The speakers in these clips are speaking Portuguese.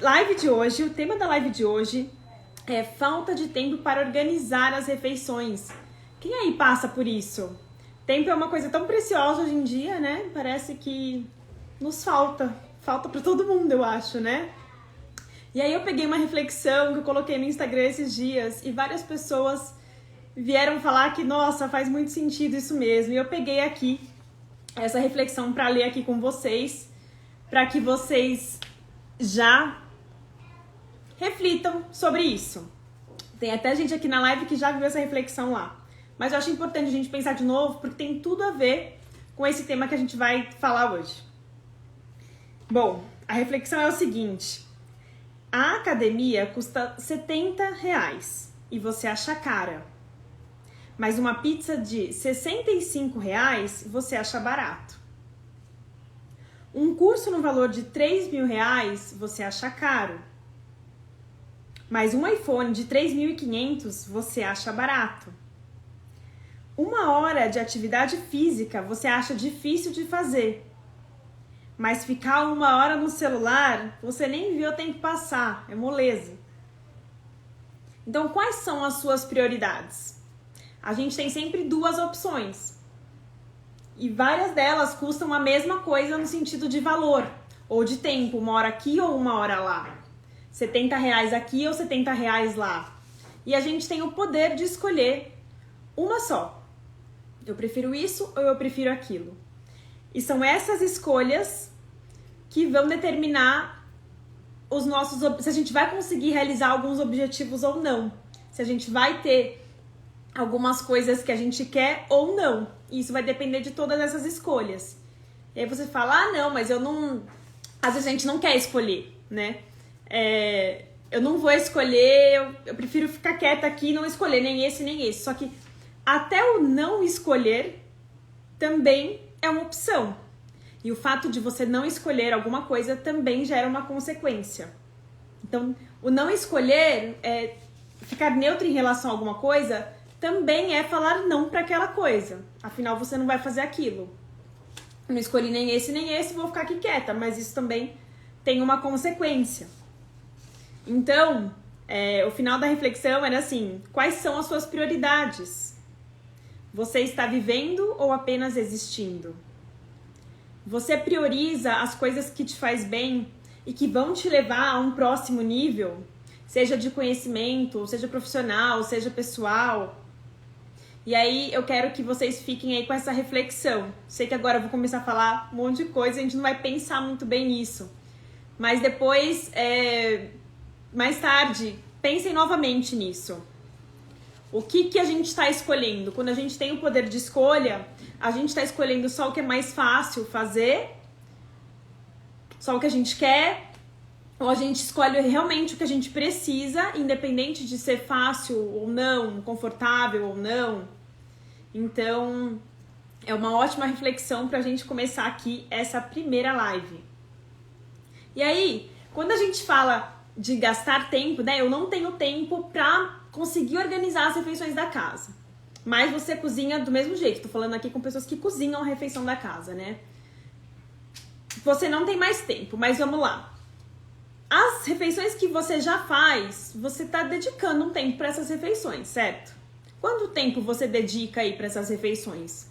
live de hoje, o tema da live de hoje é falta de tempo para organizar as refeições. Quem aí passa por isso? Tempo é uma coisa tão preciosa hoje em dia, né? Parece que nos falta. Falta para todo mundo, eu acho, né? E aí eu peguei uma reflexão que eu coloquei no Instagram esses dias e várias pessoas vieram falar que, nossa, faz muito sentido isso mesmo. E eu peguei aqui essa reflexão para ler aqui com vocês, para que vocês já reflitam sobre isso. Tem até gente aqui na live que já viu essa reflexão lá. Mas eu acho importante a gente pensar de novo, porque tem tudo a ver com esse tema que a gente vai falar hoje. Bom, a reflexão é o seguinte. A academia custa R$70 e você acha cara. Mas uma pizza de R$65 você acha barato. Um curso no valor de R$3.000 você acha caro. Mas um iPhone de 3.500 você acha barato. 1 hora de atividade física você acha difícil de fazer. Mas ficar 1 hora no celular, você nem viu o tempo passar, é moleza. Então, quais são as suas prioridades? A gente tem sempre 2 opções. E várias delas custam a mesma coisa no sentido de valor, ou de tempo, 1 hora aqui ou 1 hora lá. R$70 aqui ou R$70 lá. E a gente tem o poder de escolher uma só. Eu prefiro isso ou eu prefiro aquilo. E são essas escolhas que vão determinar os nossos, se a gente vai conseguir realizar alguns objetivos ou não. Se a gente vai ter algumas coisas que a gente quer ou não. E isso vai depender de todas essas escolhas. E aí você fala, não, mas eu não... Às vezes a gente não quer escolher, né? Eu não vou escolher, eu prefiro ficar quieta aqui e não escolher nem esse nem esse. Só que até o não escolher também é uma opção. E o fato de você não escolher alguma coisa também gera uma consequência. Então, o não escolher, ficar neutro em relação a alguma coisa, também é falar não para aquela coisa. Afinal, você não vai fazer aquilo. Eu não escolhi nem esse, vou ficar aqui quieta. Mas isso também tem uma consequência. Então, o final da reflexão era assim, quais são as suas prioridades? Você está vivendo ou apenas existindo? Você prioriza as coisas que te faz bem e que vão te levar a um próximo nível, seja de conhecimento, seja profissional, seja pessoal. E aí eu quero que vocês fiquem aí com essa reflexão. Sei que agora eu vou começar a falar um monte de coisa, a gente não vai pensar muito bem nisso. Mas depois, mais tarde, pensem novamente nisso. O que a gente está escolhendo? Quando a gente tem o poder de escolha, a gente está escolhendo só o que é mais fácil fazer, só o que a gente quer, ou a gente escolhe realmente o que a gente precisa, independente de ser fácil ou não, confortável ou não. Então, é uma ótima reflexão para a gente começar aqui essa primeira live. E aí, quando a gente fala de gastar tempo, né? Eu não tenho tempo para conseguir organizar as refeições da casa. Mas você cozinha do mesmo jeito. Tô falando aqui com pessoas que cozinham a refeição da casa, né? Você não tem mais tempo, mas vamos lá. As refeições que você já faz, você tá dedicando um tempo para essas refeições, certo? Quanto tempo você dedica aí para essas refeições?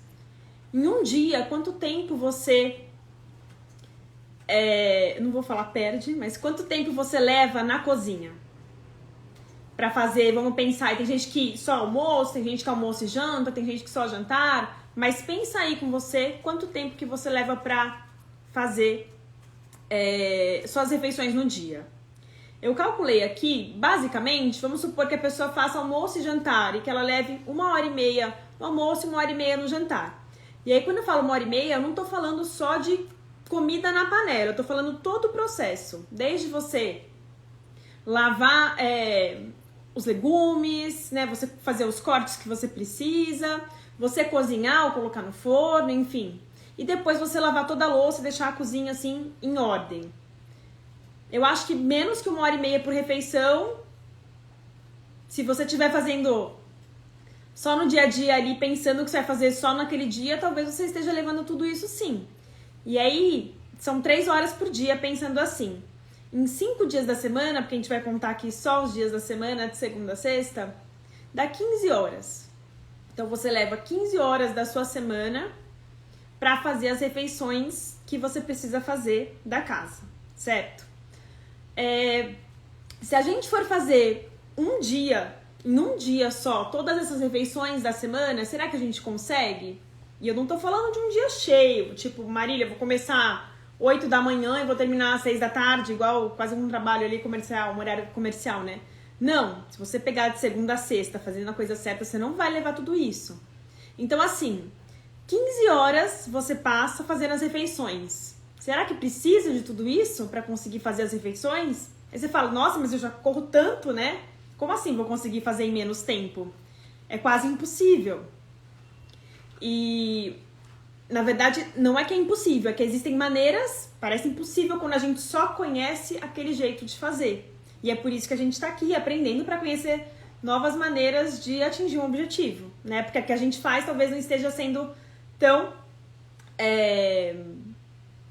Em um dia, quanto tempo você... não vou falar perde, mas quanto tempo você leva na cozinha? Pra fazer, vamos pensar, tem gente que só almoça, tem gente que almoça e janta, tem gente que só jantar, mas pensa aí com você quanto tempo que você leva pra fazer suas refeições no dia. Eu calculei aqui, basicamente, vamos supor que a pessoa faça almoço e jantar e que ela leve 1h30 no almoço e 1h30 no jantar. E aí quando eu falo 1h30, eu não tô falando só de comida na panela, eu tô falando todo o processo, desde você lavar os legumes, né? Você fazer os cortes que você precisa, você cozinhar ou colocar no forno, enfim. E depois você lavar toda a louça e deixar a cozinha assim em ordem. Eu acho que menos que 1h30 por refeição, se você estiver fazendo só no dia a dia ali, pensando que você vai fazer só naquele dia, talvez você esteja levando tudo isso sim. E aí, são 3 horas por dia pensando assim. em 5 dias da semana, porque a gente vai contar aqui só os dias da semana, de segunda a sexta, dá 15 horas. Então você leva 15 horas da sua semana para fazer as refeições que você precisa fazer da casa, certo? Se a gente for fazer em um dia só, todas essas refeições da semana, será que a gente consegue? E eu não tô falando de um dia cheio, tipo, Marília, vou começar 8 da manhã e vou terminar às 6 da tarde, igual quase um trabalho ali comercial, um horário comercial, né? Não, se você pegar de segunda a sexta fazendo a coisa certa, você não vai levar tudo isso. Então, assim, 15 horas você passa fazendo as refeições. Será que precisa de tudo isso para conseguir fazer as refeições? Aí você fala, nossa, mas eu já corro tanto, né? Como assim vou conseguir fazer em menos tempo? É quase impossível. E, na verdade, não é que é impossível, é que existem maneiras, parece impossível quando a gente só conhece aquele jeito de fazer. E é por isso que a gente está aqui aprendendo para conhecer novas maneiras de atingir um objetivo, né? Porque a que a gente faz talvez não esteja sendo tão...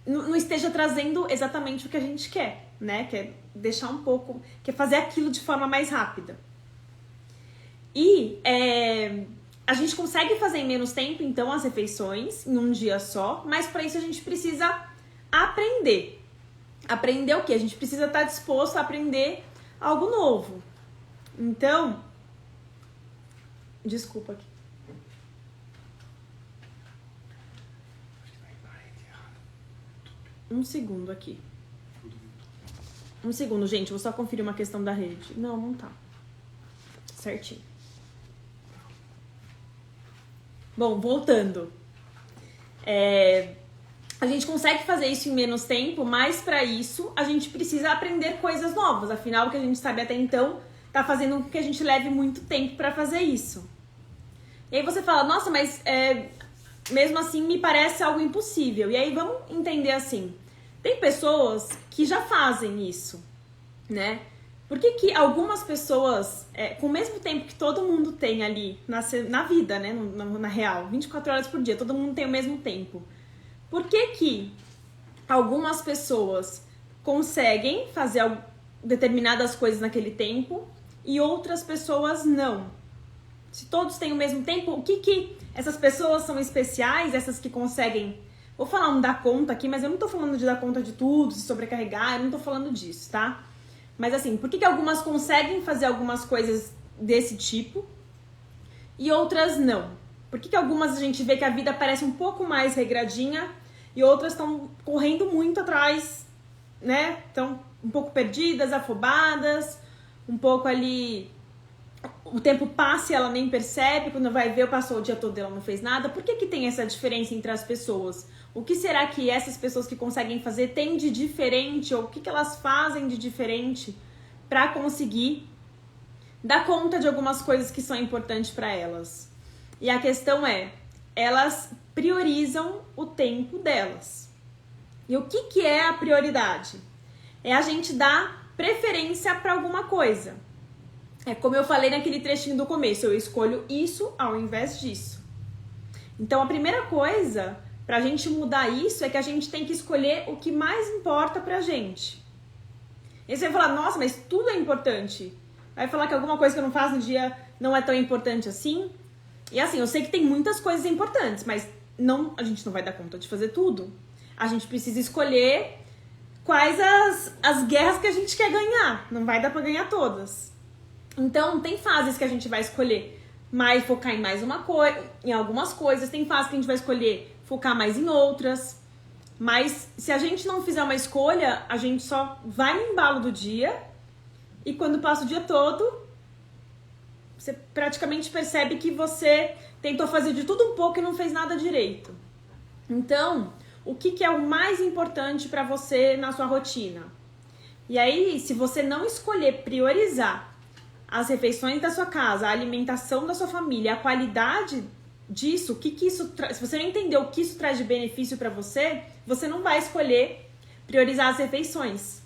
não esteja trazendo exatamente o que a gente quer, né? Quer deixar um pouco... Quer fazer aquilo de forma mais rápida. E a gente consegue fazer em menos tempo, então, as refeições, em um dia só, mas para isso a gente precisa aprender. Aprender o quê? A gente precisa estar disposto a aprender algo novo. Então, desculpa aqui. Um segundo aqui. Um segundo, gente. Vou só conferir uma questão da rede. Não, não tá. Certinho. Bom, voltando. A gente consegue fazer isso em menos tempo, mas para isso a gente precisa aprender coisas novas. Afinal, o que a gente sabe até então tá fazendo com que a gente leve muito tempo para fazer isso. E aí você fala, nossa, mas mesmo assim me parece algo impossível. E aí vamos entender assim. Tem pessoas que já fazem isso, né? Por que algumas pessoas, com o mesmo tempo que todo mundo tem ali na vida, né? Na real, 24 horas por dia, todo mundo tem o mesmo tempo. Por que algumas pessoas conseguem fazer determinadas coisas naquele tempo e outras pessoas não? Se todos têm o mesmo tempo, o que essas pessoas são especiais, essas que conseguem... Vou falar um dar conta aqui, mas eu não tô falando de dar conta de tudo, se sobrecarregar, eu não tô falando disso, tá? Mas assim, por que algumas conseguem fazer algumas coisas desse tipo e outras não? Por que algumas a gente vê que a vida parece um pouco mais regradinha e outras estão correndo muito atrás, né? Estão um pouco perdidas, afobadas, um pouco ali... O tempo passa e ela nem percebe, quando vai ver, passou o dia todo e ela não fez nada. Por que tem essa diferença entre as pessoas? O que será que essas pessoas que conseguem fazer têm de diferente? Ou o que elas fazem de diferente para conseguir dar conta de algumas coisas que são importantes para elas? E a questão é, elas priorizam o tempo delas. E o que é a prioridade? É a gente dar preferência para alguma coisa. É como eu falei naquele trechinho do começo, eu escolho isso ao invés disso. Então a primeira coisa pra gente mudar isso é que a gente tem que escolher o que mais importa pra gente. E você vai falar, nossa, mas tudo é importante. Vai falar que alguma coisa que eu não faço no dia não é tão importante assim. E assim, eu sei que tem muitas coisas importantes, mas a gente não vai dar conta de fazer tudo. A gente precisa escolher quais as guerras que a gente quer ganhar. Não vai dar pra ganhar todas. Então, tem fases que a gente vai escolher focar em em algumas coisas. Tem fases que a gente vai escolher focar mais em outras. Mas se a gente não fizer uma escolha, a gente só vai no embalo do dia. E quando passa o dia todo, você praticamente percebe que você tentou fazer de tudo um pouco e não fez nada direito. Então, o que é o mais importante para você na sua rotina? E aí, se você não escolher priorizar as refeições da sua casa, a alimentação da sua família, a qualidade disso, se você não entender o que isso traz de benefício para você, você não vai escolher priorizar as refeições.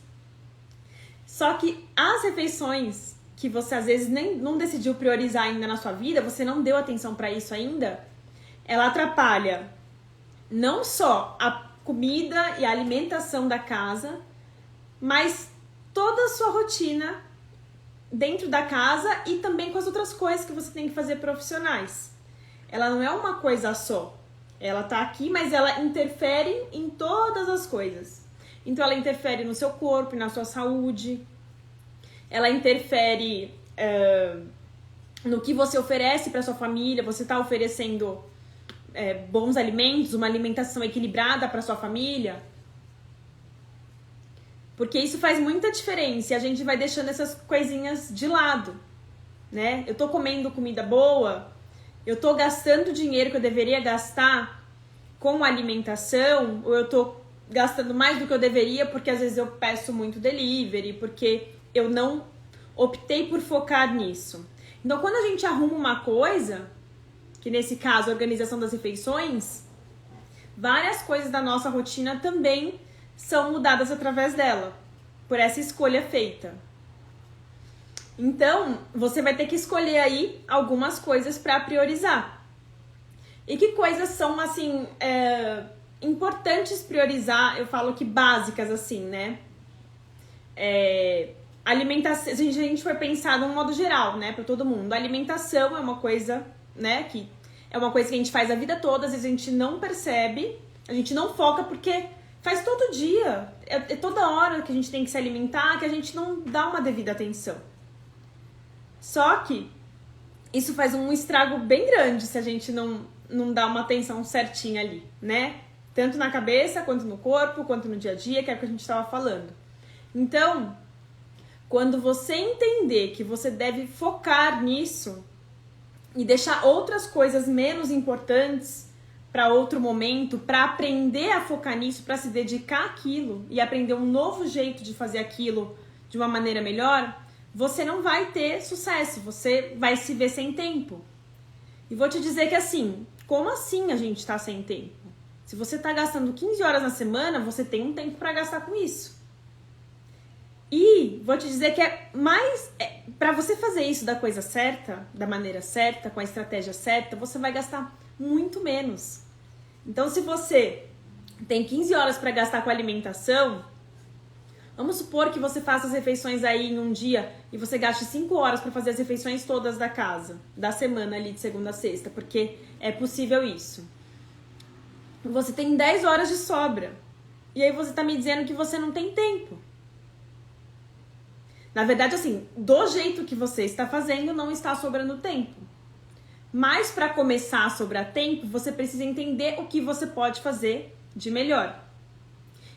Só que as refeições que você às vezes nem não decidiu priorizar ainda na sua vida, você não deu atenção para isso ainda, ela atrapalha não só a comida e a alimentação da casa, mas toda a sua rotina dentro da casa e também com as outras coisas que você tem que fazer profissionais. Ela não é uma coisa só. Ela tá aqui, mas ela interfere em todas as coisas. Então ela interfere no seu corpo, na sua saúde. Ela interfere no que você oferece para sua família. Você tá oferecendo bons alimentos, uma alimentação equilibrada para sua família. Porque isso faz muita diferença e a gente vai deixando essas coisinhas de lado, né? Eu tô comendo comida boa, eu tô gastando dinheiro que eu deveria gastar com alimentação, ou eu tô gastando mais do que eu deveria porque às vezes eu peço muito delivery, porque eu não optei por focar nisso. Então, quando a gente arruma uma coisa, que nesse caso a organização das refeições, várias coisas da nossa rotina também são mudadas através dela, por essa escolha feita. Então, você vai ter que escolher aí algumas coisas para priorizar. E que coisas são, assim, importantes priorizar, eu falo que básicas, assim, né? Alimentação, a gente foi pensar de um modo geral, né, para todo mundo. A alimentação é uma coisa, né, que é uma coisa que a gente faz a vida toda, às vezes a gente não percebe, a gente não foca porque faz todo dia, é toda hora que a gente tem que se alimentar, que a gente não dá uma devida atenção. Só que isso faz um estrago bem grande se a gente não dá uma atenção certinha ali, né? Tanto na cabeça, quanto no corpo, quanto no dia a dia, que é o que a gente estava falando. Então, quando você entender que você deve focar nisso e deixar outras coisas menos importantes para outro momento, para aprender a focar nisso, para se dedicar àquilo e aprender um novo jeito de fazer aquilo de uma maneira melhor, você não vai ter sucesso, você vai se ver sem tempo. E vou te dizer que assim, como assim a gente tá sem tempo? Se você tá gastando 15 horas na semana, você tem um tempo para gastar com isso. E vou te dizer que para você fazer isso da coisa certa, da maneira certa, com a estratégia certa, você vai gastar muito menos. Então, se você tem 15 horas para gastar com alimentação, vamos supor que você faça as refeições aí em um dia e você gaste 5 horas para fazer as refeições todas da casa, da semana ali de segunda a sexta, porque é possível isso. Você tem 10 horas de sobra. E aí você tá me dizendo que você não tem tempo. Na verdade, assim, do jeito que você está fazendo, não está sobrando tempo. Mas para começar a sobrar tempo, você precisa entender o que você pode fazer de melhor.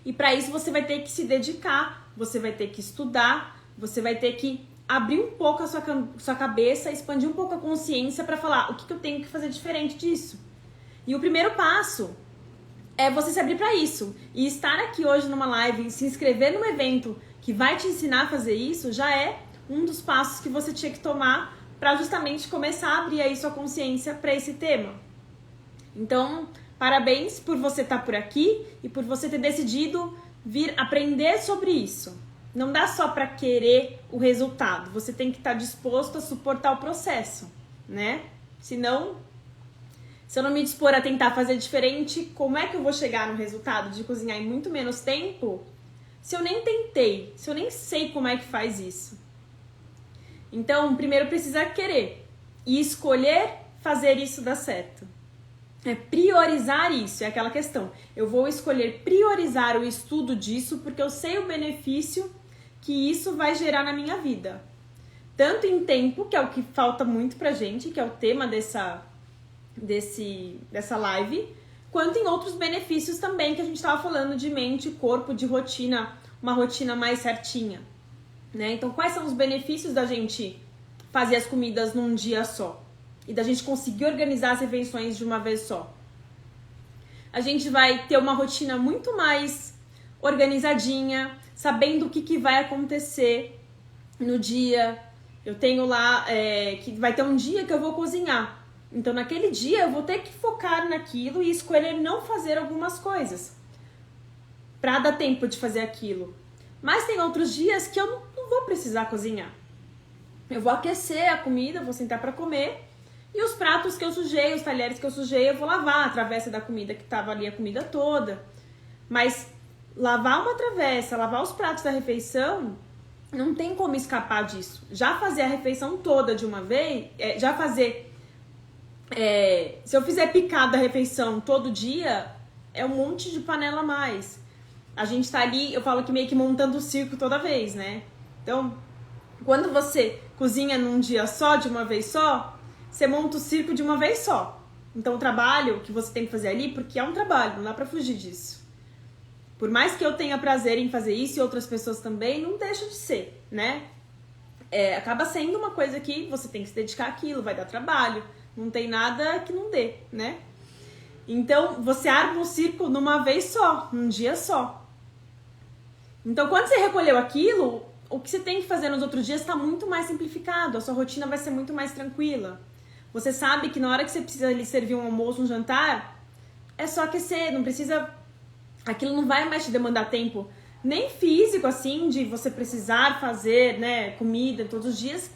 E para isso você vai ter que se dedicar, você vai ter que estudar, você vai ter que abrir um pouco a sua cabeça, expandir um pouco a consciência para falar o que eu tenho que fazer diferente disso. E o primeiro passo é você se abrir para isso. E estar aqui hoje numa live, se inscrever num evento que vai te ensinar a fazer isso, já é um dos passos que você tinha que tomar para justamente começar a abrir aí sua consciência para esse tema. Então, parabéns por você estar por aqui e por você ter decidido vir aprender sobre isso. Não dá só para querer o resultado, você tem que estar disposto a suportar o processo, né? Senão, se eu não me dispor a tentar fazer diferente, como é que eu vou chegar no resultado de cozinhar em muito menos tempo se eu nem tentei, se eu nem sei como é que faz isso? Então, primeiro precisa querer e escolher fazer isso dar certo. É priorizar isso, é aquela questão. Eu vou escolher priorizar o estudo disso porque eu sei o benefício que isso vai gerar na minha vida. Tanto em tempo, que é o que falta muito pra gente, que é o tema dessa live, quanto em outros benefícios também que a gente estava falando de mente, corpo, de rotina, uma rotina mais certinha. Né? Então, quais são os benefícios da gente fazer as comidas num dia só? E da gente conseguir organizar as refeições de uma vez só? A gente vai ter uma rotina muito mais organizadinha, sabendo o que vai acontecer no dia. Eu tenho lá que vai ter um dia que eu vou cozinhar. Então, naquele dia, eu vou ter que focar naquilo e escolher não fazer algumas coisas para dar tempo de fazer aquilo. Mas tem outros dias que eu não vou precisar cozinhar. Eu vou aquecer a comida, vou sentar para comer e os pratos que eu sujei, os talheres que eu sujei, eu vou lavar a travessa da comida que estava ali a comida toda. Mas lavar uma travessa, lavar os pratos da refeição Não tem como escapar disso. Já fazer a refeição toda de uma vez, se eu fizer picada a refeição todo dia, é um monte de panela a mais. A gente tá ali, eu falo que meio que montando o circo toda vez, né? Então, quando você cozinha num dia só, de uma vez só, você monta o circo de uma vez só. Então, o trabalho que você tem que fazer ali, porque é um trabalho, não dá pra fugir disso. Por mais que eu tenha prazer em fazer isso e outras pessoas também, não deixa de ser, né? Acaba sendo uma coisa que você tem que se dedicar àquilo, vai dar trabalho, não tem nada que não dê, né? Então, você arma o circo numa vez só, num dia só. Então, quando você recolheu aquilo, o que você tem que fazer nos outros dias está muito mais simplificado, a sua rotina vai ser muito mais tranquila. Você sabe que na hora que você precisa ali servir um almoço, um jantar, é só aquecer, não precisa... Aquilo não vai mais te demandar tempo, nem físico, assim, de você precisar fazer, né, comida todos os dias,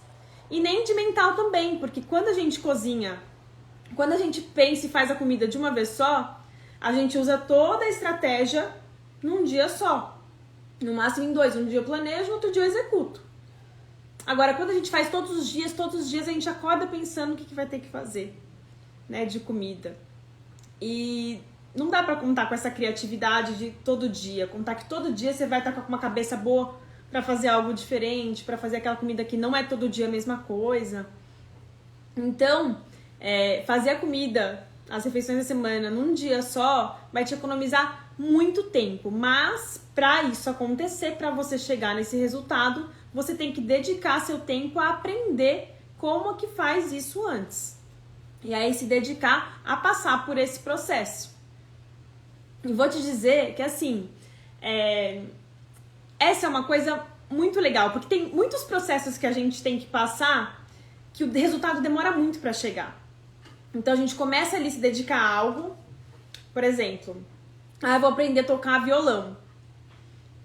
e nem de mental também, porque quando a gente cozinha, quando a gente pensa e faz a comida de uma vez só, a gente usa toda a estratégia num dia só. No máximo em 2, um dia eu planejo, no outro dia eu executo. Agora, quando a gente faz todos os dias a gente acorda pensando o que vai ter que fazer, né, de comida. E... não dá pra contar com essa criatividade de todo dia. Contar que todo dia você vai estar com uma cabeça boa pra fazer algo diferente, pra fazer aquela comida que não é todo dia a mesma coisa. Então, fazer a comida, as refeições da semana, num dia só, vai te economizar muito tempo. Mas, pra isso acontecer, pra você chegar nesse resultado, você tem que dedicar seu tempo a aprender como que faz isso antes. E aí se dedicar a passar por esse processo. E vou te dizer que, assim, essa é uma coisa muito legal, porque tem muitos processos que a gente tem que passar que o resultado demora muito para chegar. Então, a gente começa ali a se dedicar a algo, por exemplo, eu vou aprender a tocar violão.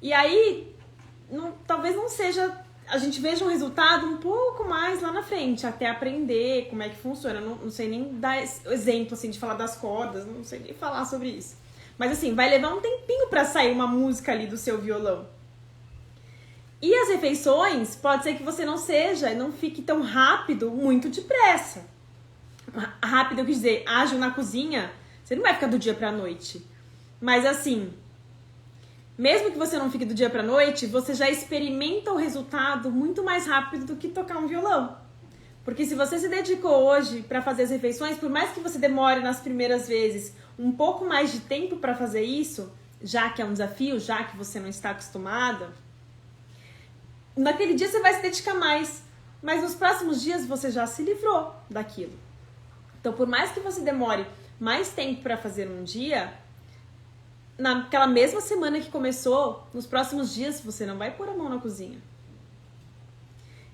E aí, talvez não seja... A gente veja um resultado um pouco mais lá na frente, até aprender como é que funciona. Não sei nem dar exemplo, assim, de falar das cordas, não sei nem falar sobre isso. Mas assim, vai levar um tempinho pra sair uma música ali do seu violão. E as refeições, pode ser que você não fique tão rápido, muito depressa. Rápido, eu quis dizer, ágil na cozinha, você não vai ficar do dia pra noite. Mas assim, mesmo que você não fique do dia pra noite, você já experimenta o resultado muito mais rápido do que tocar um violão. Porque se você se dedicou hoje para fazer as refeições, por mais que você demore nas primeiras vezes um pouco mais de tempo para fazer isso, já que é um desafio, já que você não está acostumada, naquele dia você vai se dedicar mais. Mas nos próximos dias você já se livrou daquilo. Então, por mais que você demore mais tempo para fazer um dia, naquela mesma semana que começou, nos próximos dias você não vai pôr a mão na cozinha.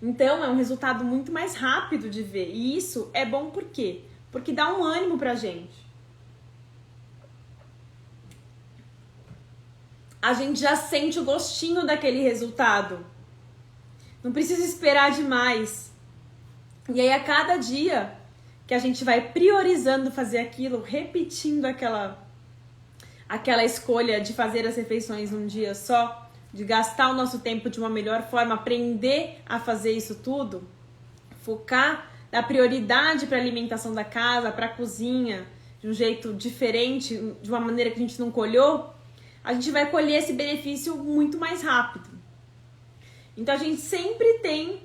Então, é um resultado muito mais rápido de ver. E isso é bom por quê? Porque dá um ânimo pra gente. A gente já sente o gostinho daquele resultado. Não precisa esperar demais. E aí, a cada dia que a gente vai priorizando fazer aquilo, repetindo aquela escolha de fazer as refeições num dia só, de gastar o nosso tempo de uma melhor forma, aprender a fazer isso tudo, focar na prioridade para a alimentação da casa, para a cozinha, de um jeito diferente, de uma maneira que a gente não colheu, a gente vai colher esse benefício muito mais rápido. Então a gente sempre tem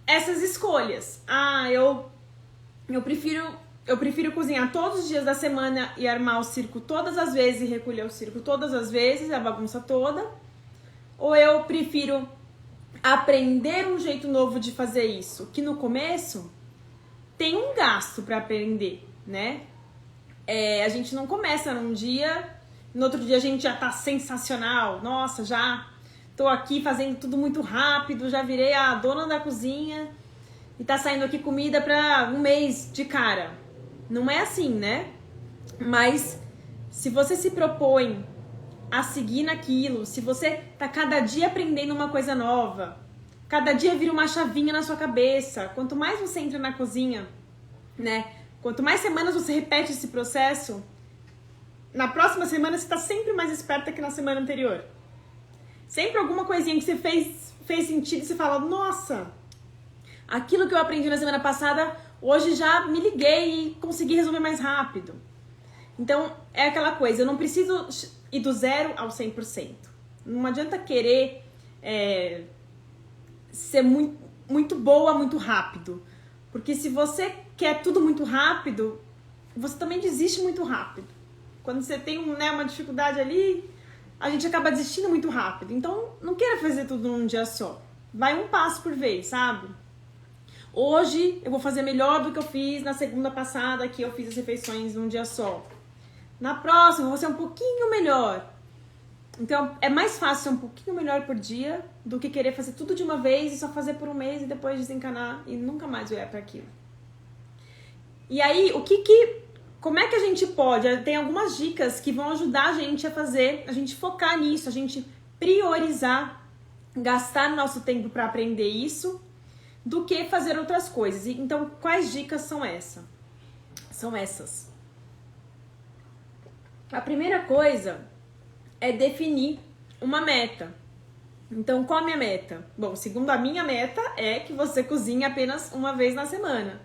essas escolhas. Eu prefiro cozinhar todos os dias da semana e armar o circo todas as vezes e recolher o circo todas as vezes, a bagunça toda. Ou eu prefiro aprender um jeito novo de fazer isso, que no começo tem um gasto para aprender, né? A gente não começa num dia, no outro dia a gente já tá sensacional. Nossa, já tô aqui fazendo tudo muito rápido, já virei a dona da cozinha e tá saindo aqui comida para um mês de cara. Não é assim, né? Mas se você se propõe a seguir naquilo, se você tá cada dia aprendendo uma coisa nova, cada dia vira uma chavinha na sua cabeça, quanto mais você entra na cozinha, né? Quanto mais semanas você repete esse processo, na próxima semana você tá sempre mais esperta que na semana anterior. Sempre alguma coisinha que você fez fez sentido e você fala, nossa, aquilo que eu aprendi na semana passada, hoje já me liguei e consegui resolver mais rápido. Então, é aquela coisa, eu não preciso ir do 0 ao 100%. Não adianta querer ser muito boa, muito rápido. Porque se você quer tudo muito rápido, você também desiste muito rápido. Quando você tem uma dificuldade ali, a gente acaba desistindo muito rápido. Então, não queira fazer tudo num dia só. Vai um passo por vez, sabe? Hoje, eu vou fazer melhor do que eu fiz na segunda passada, que eu fiz as refeições num dia só. Na próxima, eu vou ser um pouquinho melhor. Então, é mais fácil ser um pouquinho melhor por dia do que querer fazer tudo de uma vez e só fazer por um mês e depois desencanar e nunca mais olhar para aquilo. E aí, como é que a gente pode? Tem algumas dicas que vão ajudar a gente a fazer, a gente focar nisso, a gente priorizar, gastar nosso tempo para aprender isso, do que fazer outras coisas. Então, quais dicas são essas? São essas. A primeira coisa é definir uma meta. Então, qual a minha meta? Bom, segundo a minha meta é que você cozinhe apenas uma vez na semana.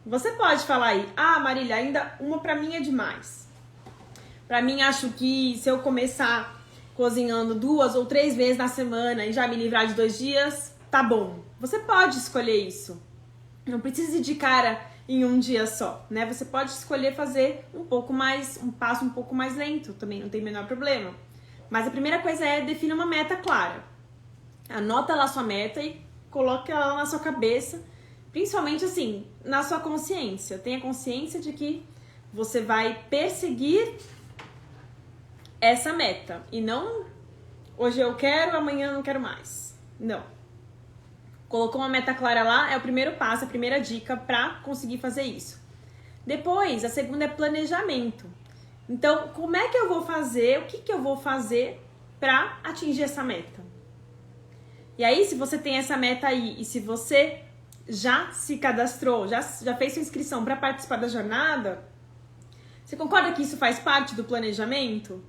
Você pode falar aí, Marília, ainda uma pra mim é demais. Pra mim, acho que se eu começar cozinhando 2 ou 3 vezes na semana e já me livrar de 2 dias, tá bom. Você pode escolher isso. Não precisa ir de cara em um dia só, né? Você pode escolher fazer um passo um pouco mais lento, também não tem o menor problema. Mas a primeira coisa é definir uma meta clara. Anota lá sua meta e coloque ela na sua cabeça, principalmente assim, na sua consciência. Tenha consciência de que você vai perseguir essa meta e não hoje eu quero, amanhã eu não quero mais. Não. Colocou uma meta clara lá, é o primeiro passo, a primeira dica para conseguir fazer isso. Depois, a segunda é planejamento. Então, como é que eu vou fazer, o que eu vou fazer para atingir essa meta? E aí, se você tem essa meta aí e se você já se cadastrou, já fez sua inscrição para participar da jornada, você concorda que isso faz parte do planejamento?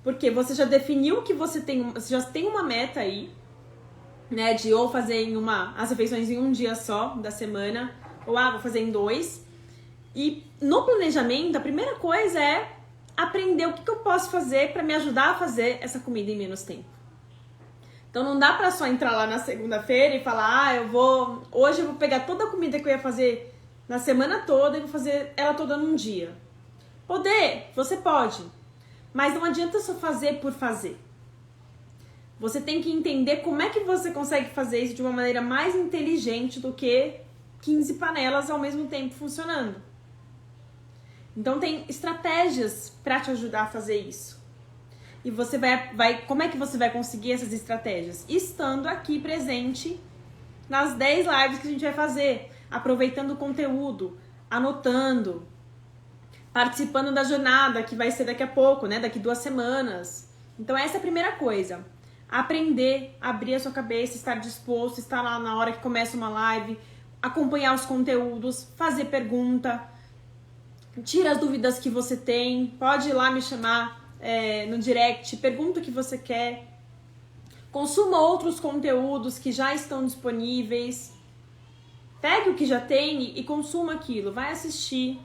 Porque você já definiu que você já tem uma meta aí, né, de ou fazer as refeições em um dia só da semana, ou vou fazer em 2. E no planejamento, a primeira coisa é aprender o que eu posso fazer para me ajudar a fazer essa comida em menos tempo. Então não dá para só entrar lá na segunda-feira e falar, hoje eu vou pegar toda a comida que eu ia fazer na semana toda e vou fazer ela toda num dia. Você pode, mas não adianta só fazer por fazer. Você tem que entender como é que você consegue fazer isso de uma maneira mais inteligente do que 15 panelas ao mesmo tempo funcionando. Então tem estratégias para te ajudar a fazer isso. E você como é que você vai conseguir essas estratégias? Estando aqui presente nas 10 lives que a gente vai fazer, aproveitando o conteúdo, anotando, participando da jornada que vai ser daqui a pouco, né? Daqui 2 semanas. Então essa é a primeira coisa. Aprender, abrir a sua cabeça, estar disposto, estar lá na hora que começa uma live, acompanhar os conteúdos, fazer pergunta, tira as dúvidas que você tem, pode ir lá me chamar no direct, pergunta o que você quer, consuma outros conteúdos que já estão disponíveis, pegue o que já tem e consuma aquilo, vai assistir.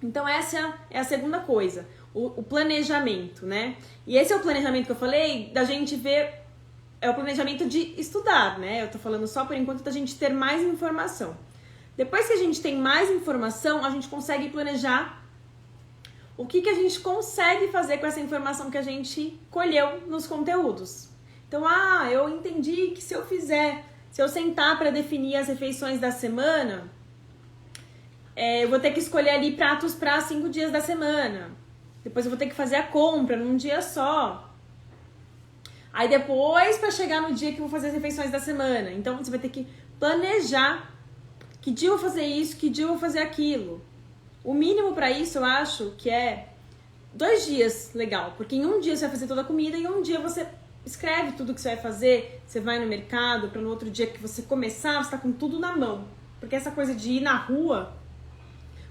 Então essa é a segunda coisa. O planejamento, né? E esse é o planejamento que eu falei, da gente ver, é o planejamento de estudar, né? Eu tô falando só por enquanto da gente ter mais informação. Depois que a gente tem mais informação, a gente consegue planejar o que a gente consegue fazer com essa informação que a gente colheu nos conteúdos. Então, eu entendi que se eu sentar para definir as refeições da semana, eu vou ter que escolher ali pratos para 5 dias da semana. Depois eu vou ter que fazer a compra num dia só. Aí depois, para chegar no dia que eu vou fazer as refeições da semana. Então você vai ter que planejar que dia eu vou fazer isso, que dia eu vou fazer aquilo. O mínimo para isso eu acho que é 2 dias, legal. Porque em um dia você vai fazer toda a comida e em um dia você escreve tudo que você vai fazer. Você vai no mercado para no outro dia que você começar, você tá com tudo na mão. Porque essa coisa de ir na rua,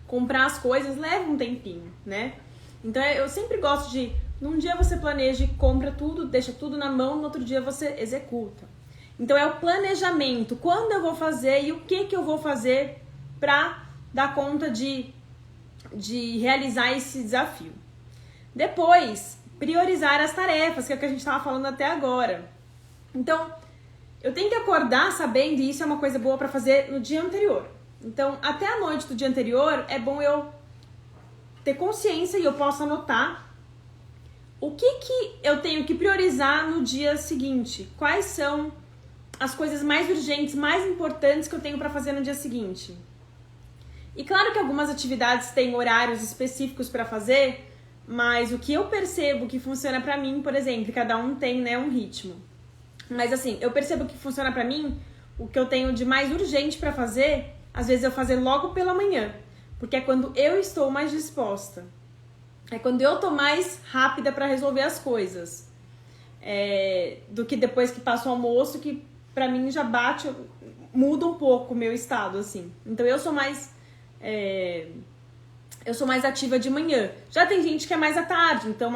comprar as coisas, leva um tempinho, né? Então eu sempre gosto de, num dia você planeja e compra tudo, deixa tudo na mão, no outro dia você executa. Então é o planejamento, quando eu vou fazer e o que eu vou fazer para dar conta de realizar esse desafio. Depois, priorizar as tarefas, que é o que a gente estava falando até agora. Então, eu tenho que acordar sabendo, e isso é uma coisa boa para fazer no dia anterior. Então, até a noite do dia anterior, é bom eu ter consciência e eu posso anotar o que eu tenho que priorizar no dia seguinte. Quais são as coisas mais urgentes, mais importantes que eu tenho para fazer no dia seguinte. E claro que algumas atividades têm horários específicos para fazer, mas o que eu percebo que funciona para mim, por exemplo, cada um tem, né, um ritmo. Mas assim, eu percebo que funciona para mim, o que eu tenho de mais urgente para fazer, às vezes eu fazer logo pela manhã, porque é quando eu estou mais disposta. É quando eu tô mais rápida para resolver as coisas. Do que depois que passa o almoço, que pra mim já muda um pouco o meu estado, assim. Então eu sou mais ativa de manhã. Já tem gente que é mais à tarde, então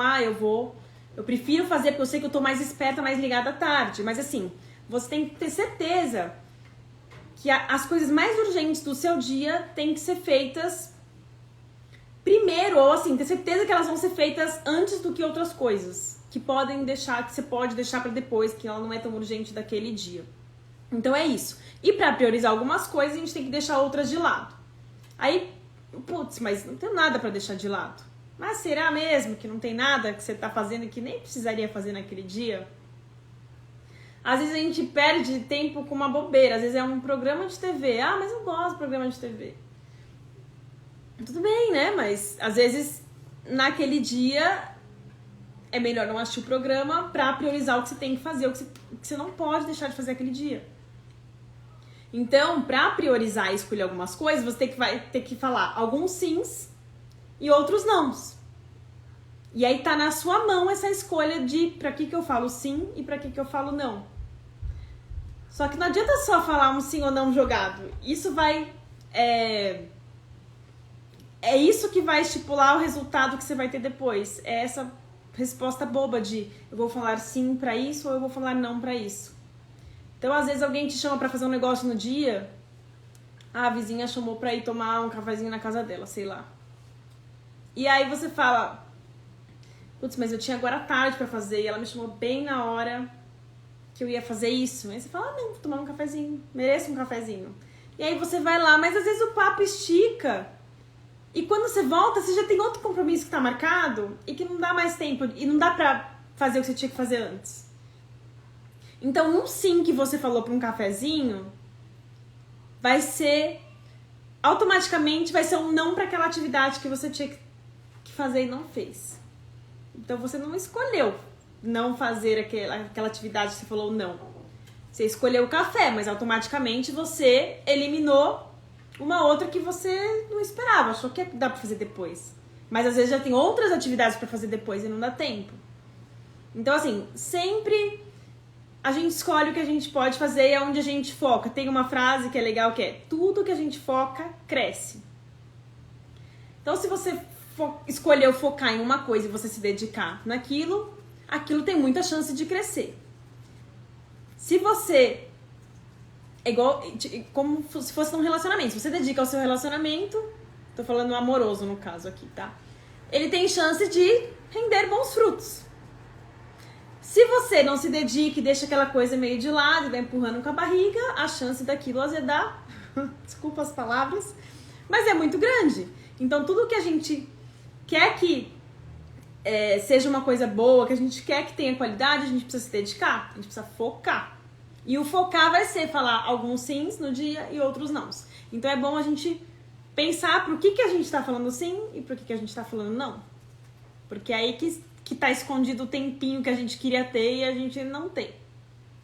eu prefiro fazer porque eu sei que eu tô mais esperta, mais ligada à tarde. Mas assim, você tem que ter certeza que as coisas mais urgentes do seu dia têm que ser feitas primeiro, ou assim, ter certeza que elas vão ser feitas antes do que outras coisas que você pode deixar para depois, que ela não é tão urgente daquele dia. Então é isso. E para priorizar algumas coisas, a gente tem que deixar outras de lado. Aí, putz, mas não tem nada para deixar de lado. Mas será mesmo que não tem nada que você tá fazendo que nem precisaria fazer naquele dia? Às vezes a gente perde tempo com uma bobeira. Às vezes é um programa de TV. Ah, mas eu gosto do programa de TV. Tudo bem, né? Mas às vezes naquele dia é melhor não assistir o programa pra priorizar o que você tem que fazer, o que você não pode deixar de fazer aquele dia. Então, pra priorizar e escolher algumas coisas, você vai ter que falar alguns sims e outros nãos. E aí tá na sua mão essa escolha de pra que eu falo sim e pra que eu falo não. Só que não adianta só falar um sim ou não jogado. Isso vai... É isso que vai estipular o resultado que você vai ter depois. É essa resposta boba de eu vou falar sim pra isso ou eu vou falar não pra isso. Então, às vezes, alguém te chama pra fazer um negócio no dia. A vizinha chamou pra ir tomar um cafezinho na casa dela, sei lá. E aí você fala, putz, mas eu tinha agora à tarde pra fazer e ela me chamou bem na hora que eu ia fazer isso. Aí você fala, não, vou tomar um cafezinho, mereço um cafezinho. E aí você vai lá, mas às vezes o papo estica. E quando você volta, você já tem outro compromisso que tá marcado e que não dá mais tempo. E não dá pra fazer o que você tinha que fazer antes. Então, um sim que você falou pra um cafezinho vai ser... automaticamente vai ser um não pra aquela atividade que você tinha que fazer e não fez. Então, você não escolheu não fazer aquela atividade que você falou não. Você escolheu o café, mas automaticamente você eliminou uma outra que você não esperava, achou que dá pra fazer depois. Mas às vezes já tem outras atividades pra fazer depois e não dá tempo. Então, assim, sempre a gente escolhe o que a gente pode fazer e é onde a gente foca. Tem uma frase que é legal que é: tudo que a gente foca, cresce. Então, se você escolheu focar em uma coisa e você se dedicar naquilo, aquilo tem muita chance de crescer. Se você... é igual, como se fosse um relacionamento. Se você dedica ao seu relacionamento, tô falando amoroso no caso aqui, tá? Ele tem chance de render bons frutos. Se você não se dedica e deixa aquela coisa meio de lado e vai empurrando com a barriga, a chance daquilo azedar, desculpa as palavras, mas é muito grande. Então tudo que a gente quer que seja uma coisa boa, que a gente quer que tenha qualidade, a gente precisa se dedicar, a gente precisa focar. E o focar vai ser falar alguns sims no dia e outros nãos. Então é bom a gente pensar pro que a gente tá falando sim e pro que a gente tá falando não. Porque é aí que tá escondido o tempinho que a gente queria ter e a gente não tem.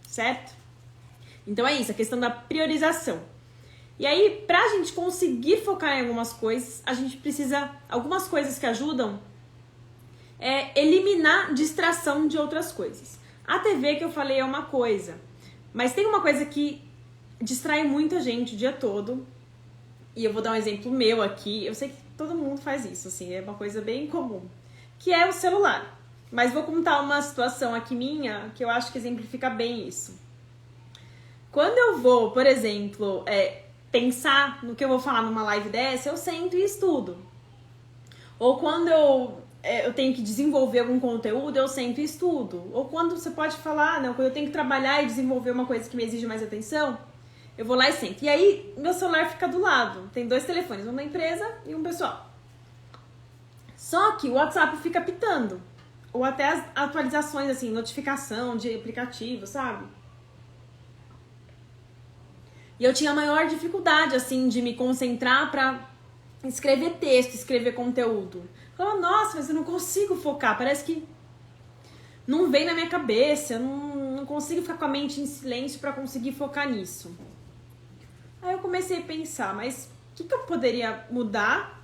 Certo? Então é isso, a questão da priorização. E aí, pra gente conseguir focar em algumas coisas, a gente precisa... algumas coisas que ajudam é eliminar distração de outras coisas. A TV que eu falei é uma coisa... mas tem uma coisa que distrai muito a gente o dia todo. E eu vou dar um exemplo meu aqui. Eu sei que todo mundo faz isso, assim, é uma coisa bem comum. Que é o celular. Mas vou contar uma situação aqui minha que eu acho que exemplifica bem isso. Quando eu vou, por exemplo, pensar no que eu vou falar numa live dessa, eu sento e estudo. Ou quando eu tenho que desenvolver algum conteúdo, eu sento e estudo. Ou quando você pode falar, não, quando eu tenho que trabalhar e desenvolver uma coisa que me exige mais atenção, eu vou lá e sento. E aí, meu celular fica do lado. Tem 2 telefones, um da empresa e um pessoal. Só que o WhatsApp fica pitando. Ou até as atualizações, assim, notificação de aplicativo, sabe? E eu tinha maior dificuldade, assim, de me concentrar pra escrever texto, escrever conteúdo. Eu falava, nossa, mas eu não consigo focar. Parece que não vem na minha cabeça. Eu não consigo ficar com a mente em silêncio pra conseguir focar nisso. Aí eu comecei a pensar, mas o que eu poderia mudar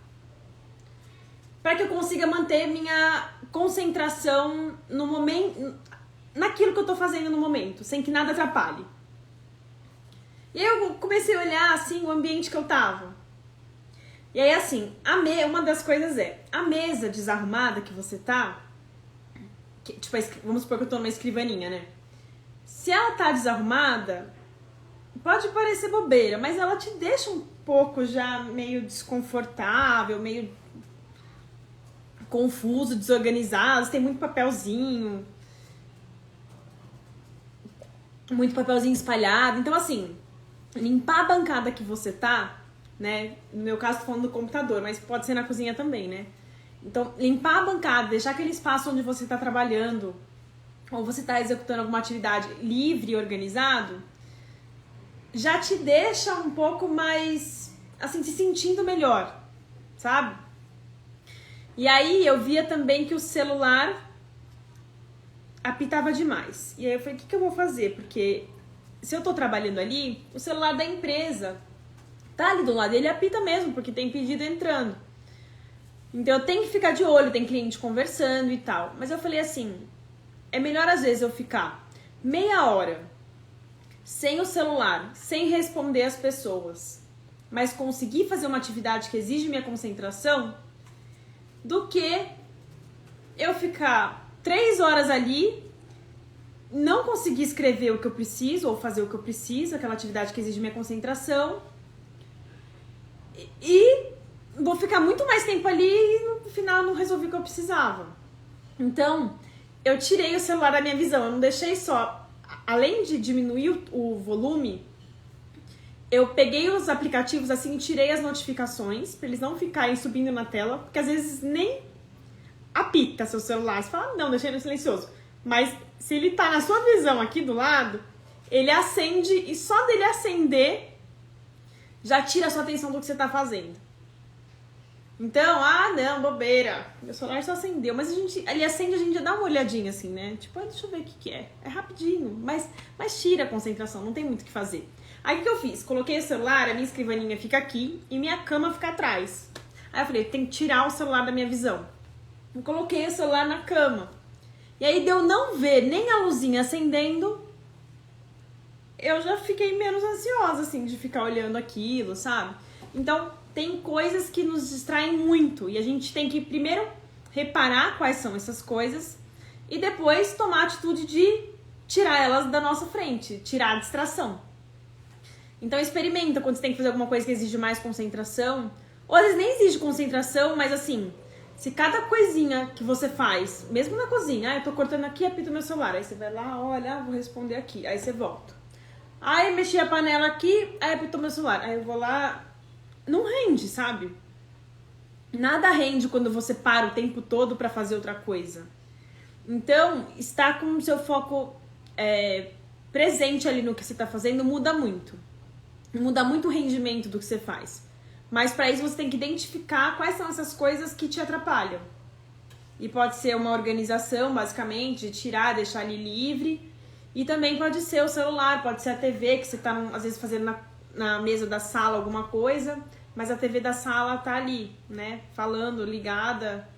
para que eu consiga manter minha concentração no momento, naquilo que eu tô fazendo no momento, sem que nada atrapalhe. E aí eu comecei a olhar, assim, o ambiente que eu tava. E aí, assim, uma das coisas a mesa desarrumada que você tá, tipo, vamos supor que eu tô numa escrivaninha, né? Se ela tá desarrumada, pode parecer bobeira, mas ela te deixa um pouco já meio desconfortável, meio confuso, desorganizado, tem muito papelzinho espalhado. Então, assim, limpar a bancada que você tá, né? No meu caso, tô falando do computador, mas pode ser na cozinha também, né? Então, limpar a bancada, deixar aquele espaço onde você tá trabalhando ou você tá executando alguma atividade livre e organizado, já te deixa um pouco mais, assim, se sentindo melhor, sabe? E aí eu via também que o celular apitava demais. E aí eu falei, o que eu vou fazer? Porque se eu tô trabalhando ali, o celular da empresa tá ali do lado, ele apita mesmo, porque tem pedido entrando. Então eu tenho que ficar de olho, tem cliente conversando e tal. Mas eu falei assim, é melhor às vezes eu ficar meia hora sem o celular, sem responder as pessoas, mas conseguir fazer uma atividade que exige minha concentração, do que eu ficar 3 horas ali, não conseguir escrever o que eu preciso, ou fazer o que eu preciso, aquela atividade que exige minha concentração, e vou ficar muito mais tempo ali e no final não resolvi o que eu precisava. Então, eu tirei o celular da minha visão, eu não deixei só, além de diminuir o volume, eu peguei os aplicativos assim e tirei as notificações pra eles não ficarem subindo na tela, porque às vezes nem apita seu celular. Você fala, não, deixei no silencioso. Mas se ele tá na sua visão aqui do lado, ele acende e só dele acender já tira a sua atenção do que você tá fazendo. Então, não, bobeira. Meu celular só acendeu. Mas ele acende, a gente já dá uma olhadinha assim, né? Tipo, deixa eu ver o que é. É rapidinho, mas tira a concentração, não tem muito o que fazer. Aí o que eu fiz? Coloquei o celular, a minha escrivaninha fica aqui e minha cama fica atrás. Aí eu falei, tem que tirar o celular da minha visão. Eu coloquei o celular na cama. E aí de eu não ver nem a luzinha acendendo, eu já fiquei menos ansiosa, assim, de ficar olhando aquilo, sabe? Então, tem coisas que nos distraem muito. E a gente tem que primeiro reparar quais são essas coisas e depois tomar a atitude de tirar elas da nossa frente, tirar a distração. Então experimenta quando você tem que fazer alguma coisa que exige mais concentração. Ou às vezes nem exige concentração, mas assim, se cada coisinha que você faz, mesmo na cozinha, eu tô cortando aqui, apito meu celular. Aí você vai lá, olha, vou responder aqui. Aí você volta. Aí mexi a panela aqui, aí apitou meu celular. Aí eu vou lá, não rende, sabe? Nada rende quando você para o tempo todo pra fazer outra coisa. Então, estar com o seu foco presente ali no que você tá fazendo muda muito. Muda muito o rendimento do que você faz. Mas para isso você tem que identificar quais são essas coisas que te atrapalham. E pode ser uma organização, basicamente, de tirar, deixar ali livre. E também pode ser o celular, pode ser a TV, que você tá, às vezes, fazendo na mesa da sala alguma coisa, mas a TV da sala tá ali, né? Falando, ligada.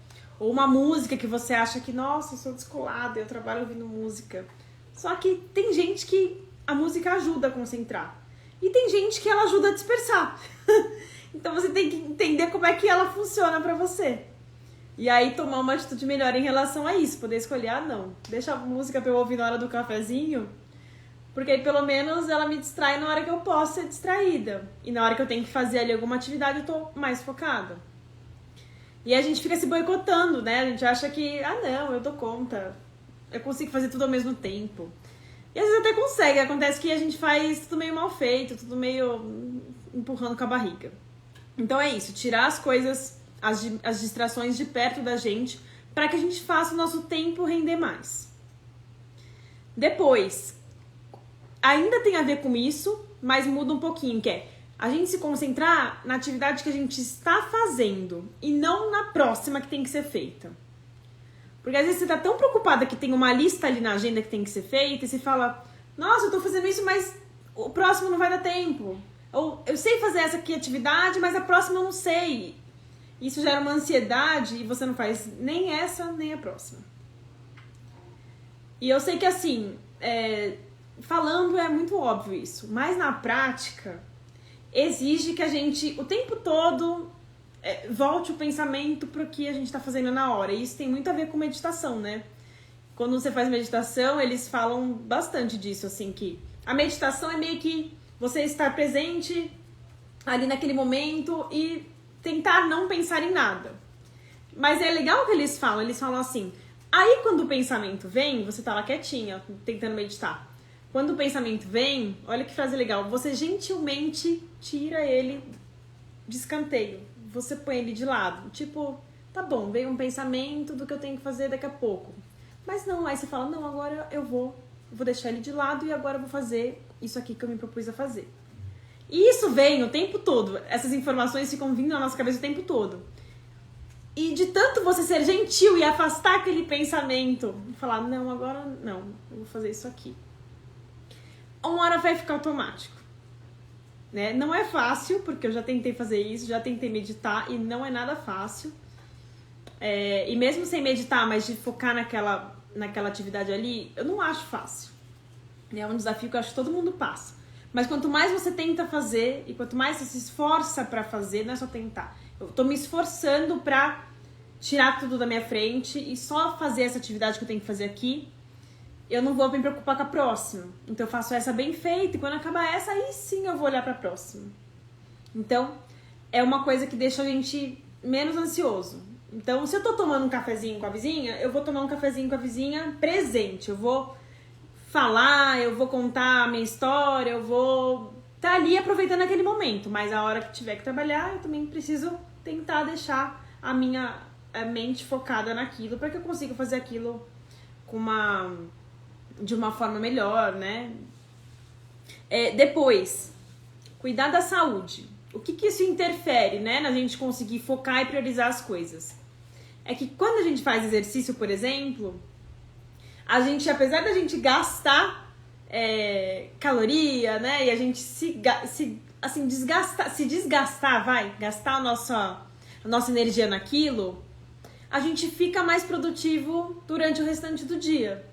Ou uma música que você acha que, nossa, eu sou descolada, eu trabalho ouvindo música. Só que tem gente que a música ajuda a concentrar. E tem gente que ela ajuda a dispersar. Então você tem que entender como é que ela funciona pra você. E aí tomar uma atitude melhor em relação a isso. Poder escolher, não, deixa a música pra eu ouvir na hora do cafezinho, Porque aí pelo menos ela me distrai na hora que eu posso ser distraída. E na hora que eu tenho que fazer ali alguma atividade, eu tô mais focada. E a gente fica se boicotando, né? A gente acha que, não, eu dou conta. Eu consigo fazer tudo ao mesmo tempo. E às vezes até consegue. Acontece que a gente faz tudo meio mal feito, tudo meio empurrando com a barriga. Então é isso, tirar as coisas, as distrações de perto da gente, para que a gente faça o nosso tempo render mais. Depois, ainda tem a ver com isso, mas muda um pouquinho, que é a gente se concentrar na atividade que a gente está fazendo e não na próxima que tem que ser feita. Porque às vezes você tá tão preocupada que tem uma lista ali na agenda que tem que ser feita e você fala, nossa, eu tô fazendo isso, mas o próximo não vai dar tempo. Ou eu sei fazer essa aqui atividade, mas a próxima eu não sei. Isso gera uma ansiedade e você não faz nem essa, nem a próxima. E eu sei que assim, falando é muito óbvio isso, mas na prática exige que a gente, o tempo todo, volte o pensamento para o que a gente está fazendo na hora. E isso tem muito a ver com meditação, né? Quando você faz meditação, eles falam bastante disso, assim, que a meditação é meio que você estar presente ali naquele momento e tentar não pensar em nada. Mas é legal que eles falam assim, aí quando o pensamento vem, você tá lá quietinha, tentando meditar. Quando o pensamento vem, olha que frase legal, você gentilmente tira ele de escanteio. Você põe ele de lado. Tipo, tá bom, veio um pensamento do que eu tenho que fazer daqui a pouco. Mas não, aí você fala, não, agora eu vou deixar ele de lado e agora eu vou fazer isso aqui que eu me propus a fazer. E isso vem o tempo todo. Essas informações ficam vindo na nossa cabeça o tempo todo. E de tanto você ser gentil e afastar aquele pensamento, falar, não, agora não, eu vou fazer isso aqui. Uma hora vai ficar automático. Né? Não é fácil, porque eu já tentei fazer isso, já tentei meditar e não é nada fácil. E mesmo sem meditar, mas de focar naquela atividade ali, eu não acho fácil. É um desafio que eu acho que todo mundo passa. Mas quanto mais você tenta fazer e quanto mais você se esforça pra fazer, não é só tentar. Eu tô me esforçando pra tirar tudo da minha frente e só fazer essa atividade que eu tenho que fazer aqui. Eu não vou me preocupar com a próxima. Então eu faço essa bem feita e quando acabar essa, aí sim eu vou olhar pra próxima. Então, é uma coisa que deixa a gente menos ansioso. Então, se eu tô tomando um cafezinho com a vizinha, eu vou tomar um cafezinho com a vizinha presente. Eu vou falar, eu vou contar a minha história, eu vou estar ali aproveitando aquele momento. Mas a hora que tiver que trabalhar, eu também preciso tentar deixar a minha mente focada naquilo para que eu consiga fazer aquilo de uma forma melhor, né? Depois, cuidar da saúde. O que isso interfere, né, na gente conseguir focar e priorizar as coisas? É que quando a gente faz exercício, por exemplo, a gente, apesar da gente gastar caloria, né, e a gente gastar a nossa energia naquilo, a gente fica mais produtivo durante o restante do dia.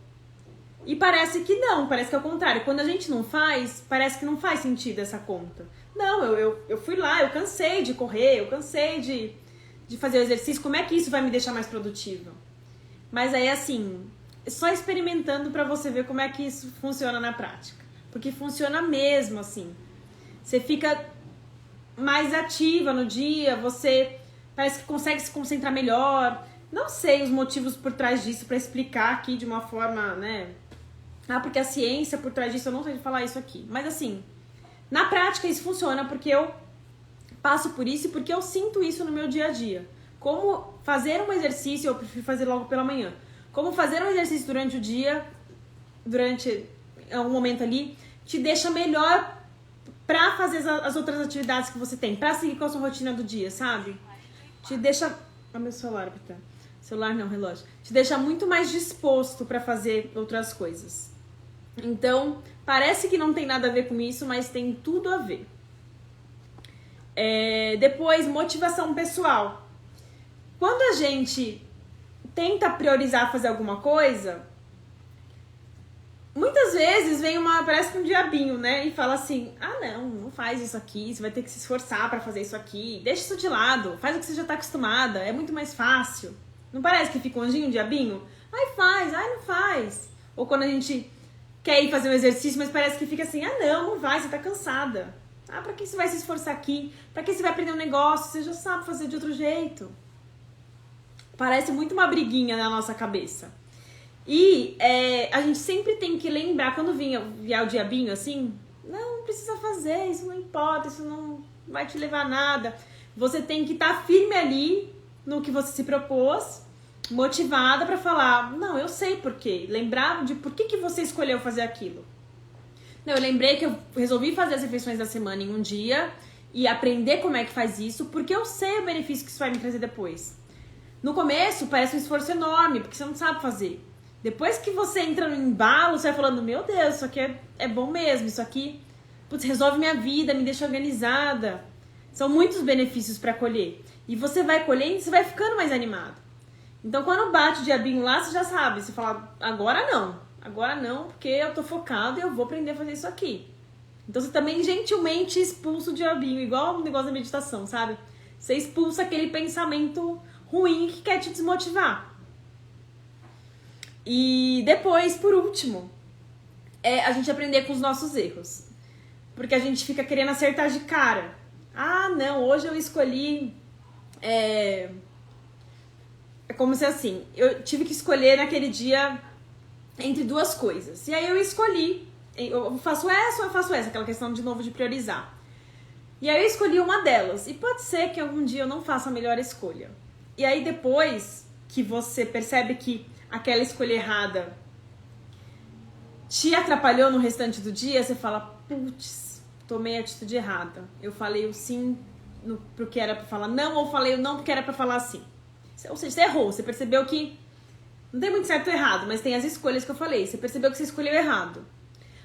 E parece que não, parece que é o contrário. Quando a gente não faz, parece que não faz sentido essa conta. Não, eu fui lá, eu cansei de correr, eu cansei de fazer o exercício, como é que isso vai me deixar mais produtiva? Mas aí, assim, só experimentando pra você ver como é que isso funciona na prática. Porque funciona mesmo, assim. Você fica mais ativa no dia, você parece que consegue se concentrar melhor. Não sei os motivos por trás disso pra explicar aqui de uma forma, né? Porque a ciência por trás disso, eu não sei falar isso aqui. Mas assim, na prática isso funciona porque eu passo por isso e porque eu sinto isso no meu dia a dia. Como fazer um exercício, eu prefiro fazer logo pela manhã. Como fazer um exercício durante o dia, durante um momento ali, te deixa melhor pra fazer as outras atividades que você tem, pra seguir com a sua rotina do dia, sabe? Te deixa... Olha meu celular, Pita. Celular não, relógio. Te deixa muito mais disposto pra fazer outras coisas. Então, parece que não tem nada a ver com isso, mas tem tudo a ver. Depois, motivação pessoal. Quando a gente tenta priorizar fazer alguma coisa, muitas vezes vem parece que um diabinho, né? E fala assim, não faz isso aqui, você vai ter que se esforçar pra fazer isso aqui, deixa isso de lado, faz o que você já tá acostumada, é muito mais fácil. Não parece que fica um anjinho, um diabinho? Ai, faz, ai, não faz. Ou quando a gente quer ir fazer um exercício, mas parece que fica assim, não vai, você tá cansada. Pra que você vai se esforçar aqui? Pra que você vai aprender um negócio? Você já sabe fazer de outro jeito. Parece muito uma briguinha na nossa cabeça. E a gente sempre tem que lembrar, quando vier o diabinho assim, não precisa fazer, isso não importa, isso não vai te levar a nada. Você tem que estar firme ali no que você se propôs, motivada pra falar, não, eu sei por quê. Lembrar de por que você escolheu fazer aquilo. Não, eu lembrei que eu resolvi fazer as refeições da semana em um dia e aprender como é que faz isso, porque eu sei o benefício que isso vai me trazer depois. No começo parece um esforço enorme, porque você não sabe fazer. Depois que você entra no embalo, você vai falando, meu Deus, isso aqui é bom mesmo, isso aqui resolve minha vida, me deixa organizada. São muitos benefícios para colher. E você vai colhendo e você vai ficando mais animado. Então quando bate o diabinho lá, você já sabe, você fala, agora não, porque eu tô focado e eu vou aprender a fazer isso aqui. Então você também gentilmente expulsa o diabinho, igual o negócio da meditação, sabe? Você expulsa aquele pensamento ruim que quer te desmotivar. E depois, por último, a gente aprender com os nossos erros. Porque a gente fica querendo acertar de cara. Não, hoje eu escolhi... É como se assim, eu tive que escolher naquele dia entre duas coisas. E aí eu escolhi, eu faço essa ou eu faço essa, aquela questão de novo de priorizar. E aí eu escolhi uma delas. E pode ser que algum dia eu não faça a melhor escolha. E aí depois que você percebe que aquela escolha errada te atrapalhou no restante do dia, você fala, putz, tomei a atitude errada. Eu falei o sim porque era pra falar não, ou falei o não porque era pra falar sim. Ou seja, você errou, você percebeu que não tem muito certo ou errado, mas tem as escolhas que eu falei. Você percebeu que você escolheu errado.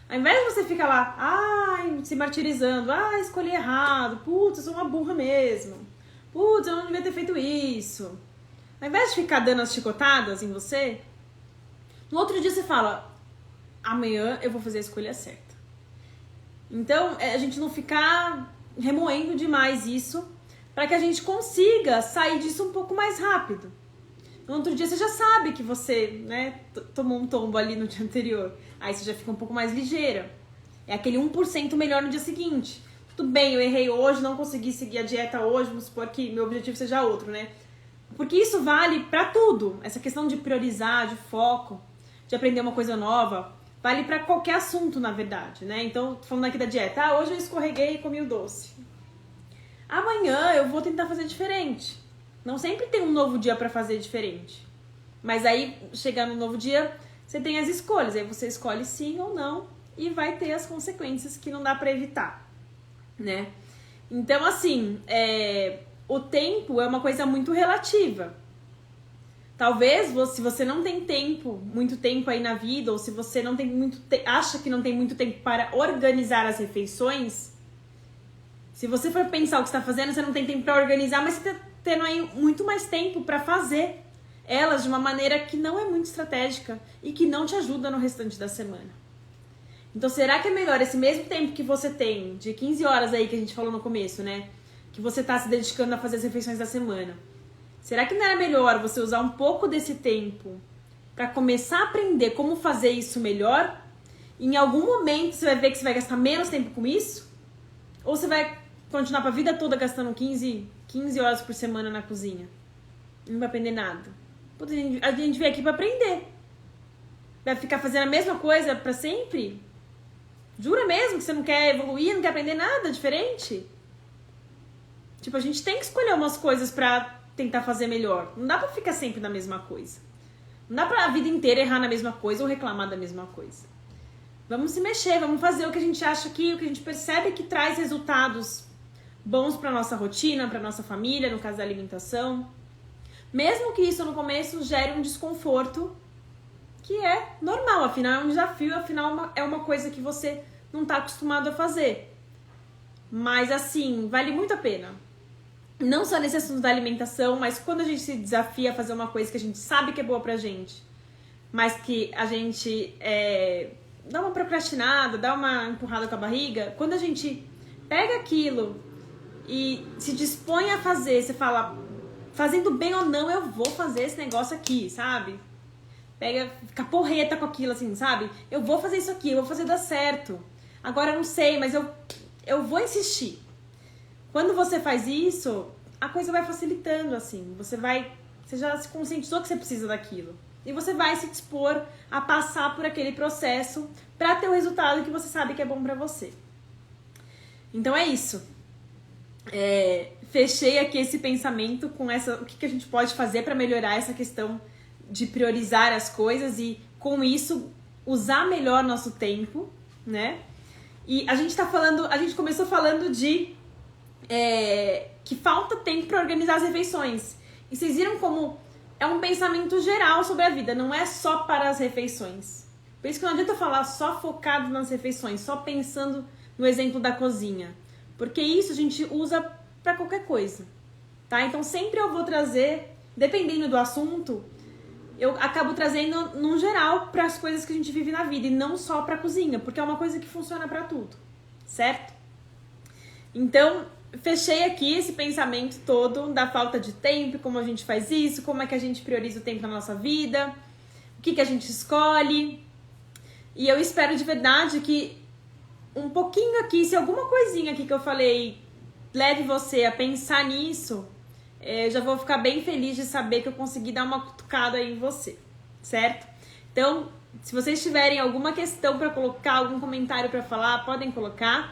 Ao invés de você ficar lá, se martirizando, escolhi errado, putz, eu sou uma burra mesmo, putz, eu não devia ter feito isso. Ao invés de ficar dando as chicotadas em você, no outro dia você fala, amanhã eu vou fazer a escolha certa. Então, a gente não ficar remoendo demais isso, para que a gente consiga sair disso um pouco mais rápido. No outro dia você já sabe que você, tomou um tombo ali no dia anterior. Aí você já fica um pouco mais ligeira. É aquele 1% melhor no dia seguinte. Tudo bem, eu errei hoje, não consegui seguir a dieta hoje, vamos supor que meu objetivo seja outro, né? Porque isso vale pra tudo. Essa questão de priorizar, de foco, de aprender uma coisa nova, vale pra qualquer assunto, na verdade, né? Então, falando aqui da dieta, hoje eu escorreguei e comi o doce. Amanhã eu vou tentar fazer diferente. Não sempre tem um novo dia pra fazer diferente. Mas aí, chegar no novo dia, você tem as escolhas. Aí você escolhe sim ou não e vai ter as consequências que não dá pra evitar, né? Então, assim, o tempo é uma coisa muito relativa. Talvez, se você não tem muito tempo aí na vida, ou se você não tem acha que não tem muito tempo para organizar as refeições, se você for pensar o que você está fazendo, você não tem tempo para organizar, mas você está tendo aí muito mais tempo para fazer elas de uma maneira que não é muito estratégica e que não te ajuda no restante da semana. Então, será que é melhor esse mesmo tempo que você tem, de 15 horas aí que a gente falou no começo, né? Que você está se dedicando a fazer as refeições da semana. Será que não era melhor você usar um pouco desse tempo para começar a aprender como fazer isso melhor? E em algum momento você vai ver que você vai gastar menos tempo com isso? Ou você vai continuar para a vida toda gastando 15 horas por semana na cozinha? Não vai aprender nada. Putz, a gente veio aqui para aprender. Vai ficar fazendo a mesma coisa para sempre? Jura mesmo que você não quer evoluir, não quer aprender nada diferente? Tipo, a gente tem que escolher umas coisas pra tentar fazer melhor. Não dá pra ficar sempre na mesma coisa. Não dá pra a vida inteira errar na mesma coisa ou reclamar da mesma coisa. Vamos se mexer, vamos fazer o que a gente acha que, o que a gente percebe que traz resultados bons pra nossa rotina, pra nossa família, no caso da alimentação. Mesmo que isso no começo gere um desconforto, que é normal, afinal é um desafio, afinal é uma coisa que você não tá acostumado a fazer. Mas assim, vale muito a pena. Não só nesse assunto da alimentação, mas quando a gente se desafia a fazer uma coisa que a gente sabe que é boa pra gente, mas que a gente dá uma procrastinada, dá uma empurrada com a barriga, quando a gente pega aquilo e se dispõe a fazer, você fala, fazendo bem ou não, eu vou fazer esse negócio aqui, sabe? fica porreta com aquilo, assim, sabe? Eu vou fazer isso aqui, eu vou fazer dar certo. Agora eu não sei, mas eu vou insistir. Quando você faz isso, a coisa vai facilitando, assim. Você já se conscientizou que você precisa daquilo. E você vai se dispor a passar por aquele processo para ter o resultado que você sabe que é bom para você. Então é isso. Fechei aqui esse pensamento com o que a gente pode fazer para melhorar essa questão de priorizar as coisas e, com isso, usar melhor nosso tempo, né? E a gente começou falando de que falta tempo para organizar as refeições. E vocês viram como é um pensamento geral sobre a vida, não é só para as refeições. Por isso que não adianta falar só focado nas refeições, só pensando no exemplo da cozinha. Porque isso a gente usa para qualquer coisa, tá? Então sempre eu vou trazer, dependendo do assunto, eu acabo trazendo num geral para as coisas que a gente vive na vida e não só para a cozinha, porque é uma coisa que funciona para tudo, certo? Então, fechei aqui esse pensamento todo da falta de tempo, como a gente faz isso, como é que a gente prioriza o tempo na nossa vida, o que a gente escolhe. E eu espero de verdade que um pouquinho aqui, se alguma coisinha aqui que eu falei leve você a pensar nisso, já vou ficar bem feliz de saber que eu consegui dar uma cutucada aí em você, certo? Então, se vocês tiverem alguma questão para colocar, algum comentário para falar, podem colocar.